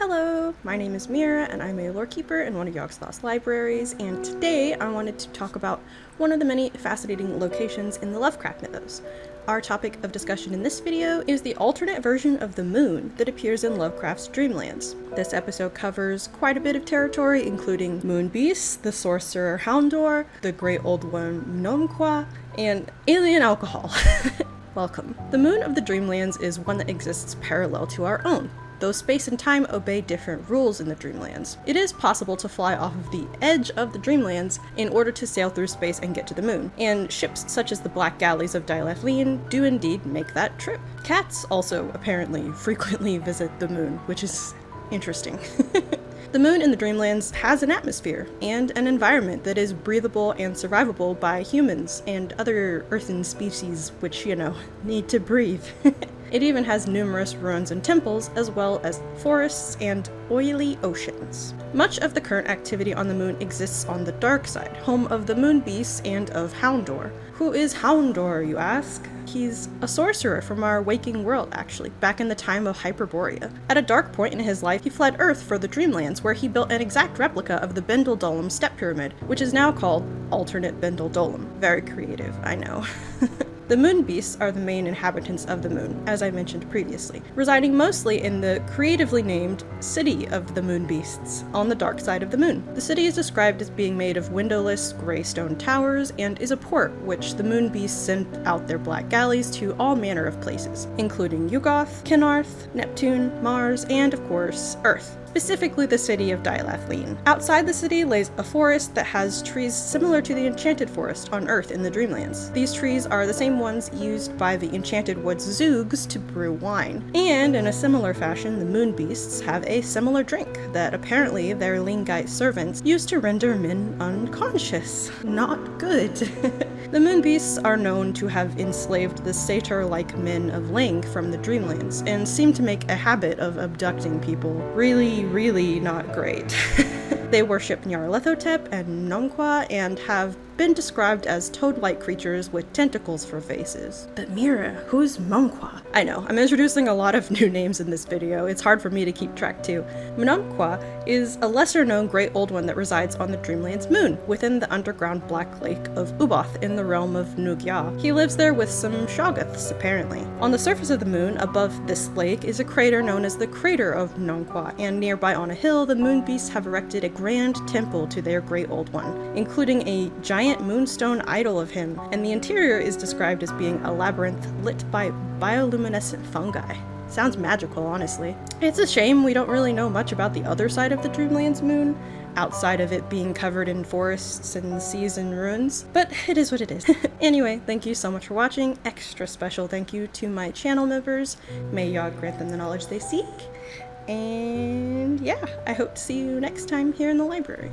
Hello, my name is Meerah and I'm a Lorekeeper in one of Yogg-Sothoth's libraries, and today I wanted to talk about one of the many fascinating locations in the Lovecraft mythos. Our topic of discussion in this video is the alternate version of the moon that appears in Lovecraft's Dreamlands. This episode covers quite a bit of territory, including moon beasts, the sorcerer Haon-Dor, the great old one Mnonqua, and alien alcohol. Welcome. The moon of the Dreamlands is one that exists parallel to our own, though space and time obey different rules in the Dreamlands. It is possible to fly off of the edge of the Dreamlands in order to sail through space and get to the moon, and ships such as the Black Galleys of Dreamlands do indeed make that trip. Cats also apparently frequently visit the moon, which is interesting. The moon in the Dreamlands has an atmosphere and an environment that is breathable and survivable by humans and other earthen species which, need to breathe. It even has numerous ruins and temples, as well as forests and oily oceans. Much of the current activity on the moon exists on the dark side, home of the moon beasts and of Haon-Dor. Who is Haon-Dor, you ask? He's a sorcerer from our waking world, actually, back in the time of Hyperborea. At a dark point in his life, he fled Earth for the Dreamlands, where he built an exact replica of the Bendel-Dolem step pyramid, which is now called Alternate Bendel-Dolem. Very creative, I know. The moon beasts are the main inhabitants of the moon, as I mentioned previously, residing mostly in the creatively named City of the Moon Beasts, on the dark side of the moon. The city is described as being made of windowless, gray stone towers, and is a port which the moon beasts send out their black galleys to all manner of places, including Yuggoth, Kenarth, Neptune, Mars, and of course, Earth. Specifically the city of Dreamlands. Outside the city lays a forest that has trees similar to the enchanted forest on Earth in the Dreamlands. These trees are the same ones used by the enchanted woods Zoogs to brew wine. And in a similar fashion, the moon beasts have a similar drink that apparently their Lingite servants use to render men unconscious. Not good. The moon beasts are known to have enslaved the satyr-like men of Lang from the Dreamlands, and seem to make a habit of abducting people. Really not great. They worship Nyarlathotep and Mnonqua and have been described as toad-like creatures with tentacles for faces. But Meerah, who's Mnonqua? I know, I'm introducing a lot of new names in this video. It's hard for me to keep track too. Mnonqua is a lesser-known great old one that resides on the Dreamlands moon, within the underground Black Lake of Uboth in the realm of Nugya. He lives there with some Shoggoths, apparently. On the surface of the moon, above this lake, is a crater known as the Crater of Mnonqua, and nearby on a hill, the moon beasts have erected a grand temple to their great old one, including a giant moonstone idol of him, and the interior is described as being a labyrinth lit by bioluminescent fungi. Sounds magical, honestly. It's a shame we don't really know much about the other side of the Dreamlands moon, outside of it being covered in forests and seas and ruins, but it is what it is. Anyway, thank you so much for watching. Extra special thank you to my channel members. May Yogg grant them the knowledge they seek. And yeah, I hope to see you next time here in the library.